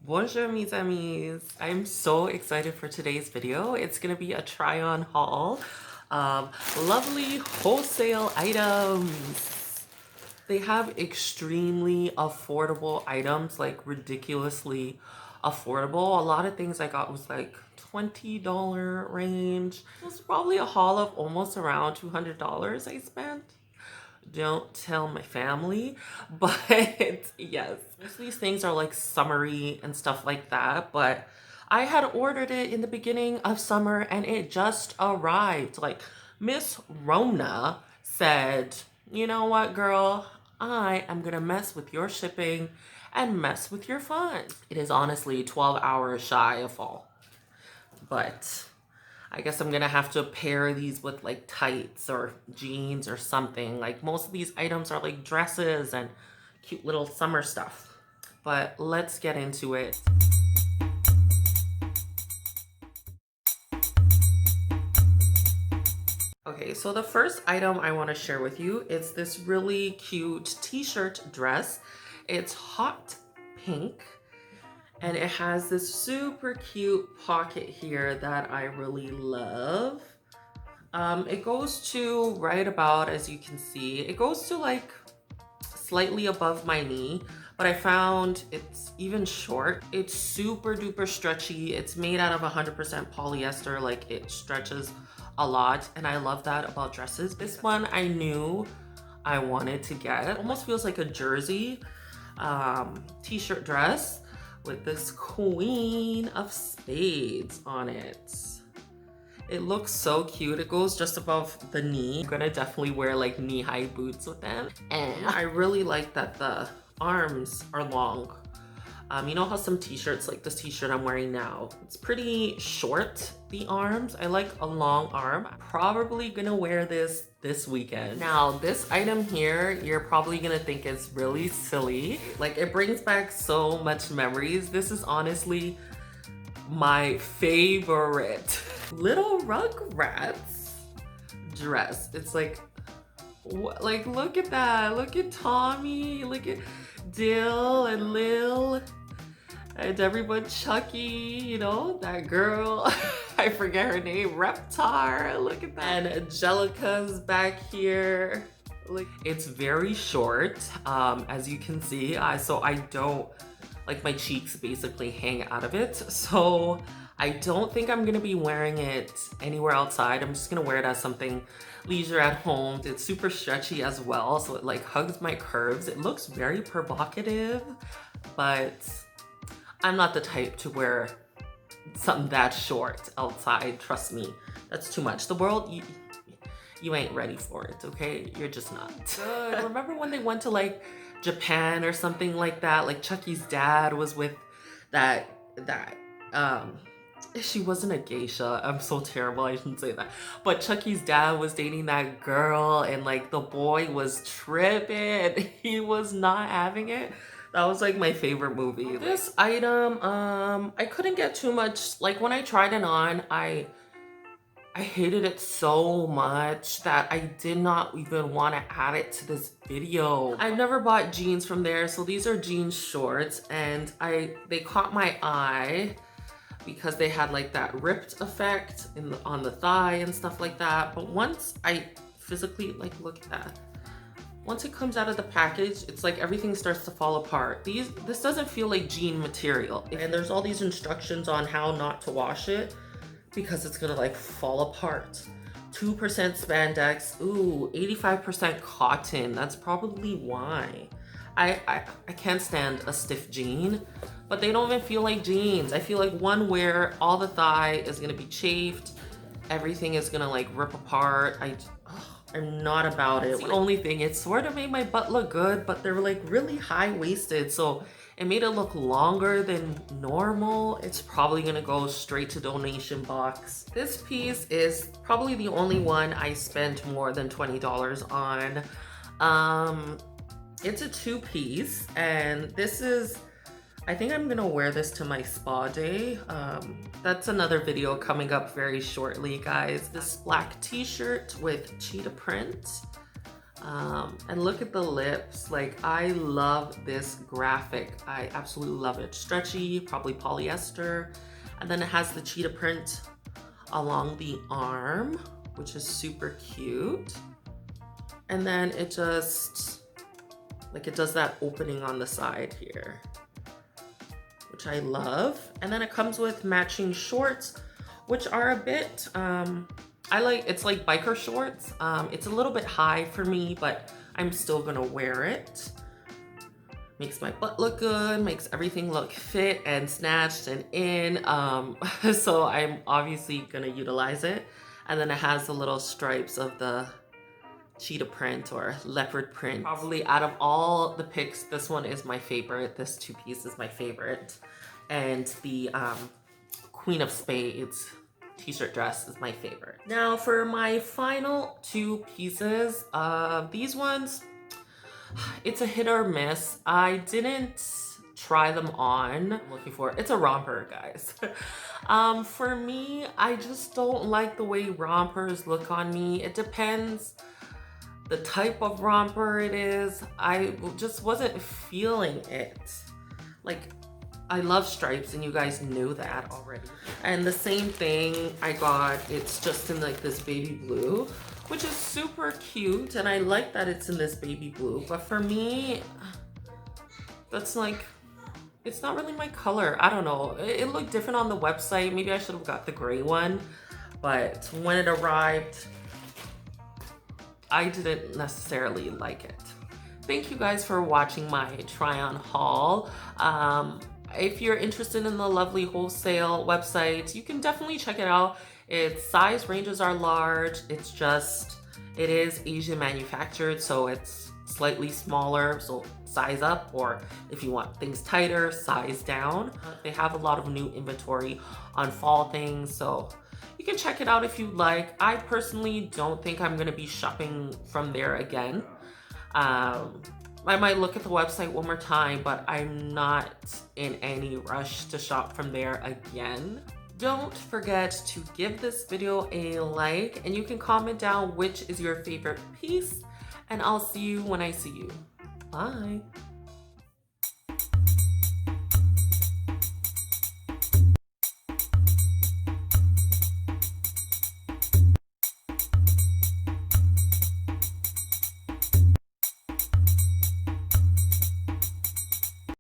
Bonjour mes amis. I'm so excited for today's video. It's gonna be a try-on haul of lovely wholesale items. They have extremely affordable items, like ridiculously affordable. A lot of things I got was like $20 range. It was probably a haul of almost around $200 I spent. Don't tell my family, but yes, most of these things are like summery and stuff like that, but I had ordered it in the beginning of summer and it just arrived. Like Miss Rona said, you know what, girl, I am gonna mess with your shipping and mess with your funds. It is honestly 12 hours shy of fall, but I guess I'm gonna have to pair these with like tights or jeans or something. Like most of these items are like dresses and cute little summer stuff. But let's get into it. Okay, so the first item I want to share with you is this really cute t-shirt dress. It's hot pink and it has this super cute pocket here that I really love. It goes to right about, as you can see, it goes to like slightly above my knee, but I found it's even short. It's super duper stretchy. It's made out of 100% polyester, like it stretches a lot, and I love that about dresses. This one I knew I wanted to get. It almost feels like a jersey t-shirt dress with this queen of spades on it. It looks so cute. It goes just above the knee. I'm gonna definitely wear like knee-high boots with them. And I really like that the arms are long. You know how some t-shirts, like this t-shirt I'm wearing now, it's pretty short, the arms. I like a long arm. I'm probably gonna wear this weekend. Now, this item here, you're probably gonna think is really silly. Like it brings back so much memories. This is honestly my favorite little Rugrats dress. It's like look at that. Look at Tommy. Look at Dill and Lil and everyone. Chucky, you know, that girl. I forget her name. Reptar. Look at that. And Angelica's back here. Like, it's very short, as you can see. So I don't, like, my cheeks basically hang out of it. So I don't think I'm gonna be wearing it anywhere outside. I'm just gonna wear it as something leisure at home. It's super stretchy as well, so it like hugs my curves. It looks very provocative, but I'm not the type to wear something that short outside. Trust me, that's too much. The world, you ain't ready for it, okay? You're just not. Good. Remember when they went to like Japan or something like that? Like Chucky's dad was with that she wasn't a geisha. I'm so terrible, I shouldn't say that. But Chucky's dad was dating that girl and like the boy was tripping. He was not having it. That was like my favorite movie. This item, I couldn't get too much. Like when I tried it on, I hated it so much that I did not even want to add it to this video. I've never bought jeans from there, so these are jeans shorts, and they caught my eye because they had like that ripped effect on the thigh and stuff like that. But once I physically, like, look at that. Once it comes out of the package, it's like everything starts to fall apart. This doesn't feel like jean material. And there's all these instructions on how not to wash it because it's gonna like fall apart. 2% spandex, ooh, 85% cotton. That's probably why. I can't stand a stiff jean, but they don't even feel like jeans. I feel like one wear, all the thigh is gonna be chafed. Everything is gonna like rip apart. I'm not about it. The only thing, it sort of made my butt look good, but they were like really high-waisted, so it made it look longer than normal. It's probably gonna go straight to donation box. This piece is probably the only one I spent more than $20 on. It's a two-piece, and this is, I think I'm gonna wear this to my spa day. That's another video coming up very shortly, guys. This black t-shirt with cheetah print. And look at the lips. Like, I love this graphic. I absolutely love it. Stretchy, probably polyester. And then it has the cheetah print along the arm, which is super cute. And then it just, like, it does that opening on the side here, which I love. And then it comes with matching shorts, which are a bit, it's like biker shorts. It's a little bit high for me, but I'm still gonna wear it. Makes my butt look good, makes everything look fit and snatched and in. So I'm obviously gonna utilize it. And then it has the little stripes of the cheetah print or leopard print. Probably out of all the picks, this one is my favorite. This two-piece is my favorite. And the Queen of Spades t-shirt dress is my favorite. Now for my final two pieces, these ones, it's a hit or miss. I didn't try them on. I'm looking for, it's a romper, guys. For me, I just don't like the way rompers look on me. It depends the type of romper it is. I just wasn't feeling it. Like, I love stripes and you guys knew that already. And the same thing I got, it's just in like this baby blue, which is super cute. And I like that it's in this baby blue, but for me, that's like, it's not really my color. I don't know. It looked different on the website. Maybe I should have got the gray one, but when it arrived, I didn't necessarily like it. Thank you guys for watching my try on haul. If you're interested in the Lovely Wholesale website, you can definitely check it out. Its size ranges are large. It's just, it is Asian manufactured, so it's slightly smaller, so size up, or if you want things tighter, size down. They have a lot of new inventory on fall things, so you can check it out if you like. I personally don't think I'm gonna be shopping from there again. I might look at the website one more time, but I'm not in any rush to shop from there again. Don't forget to give this video a like, and you can comment down which is your favorite piece, and I'll see you when I see you. Bye.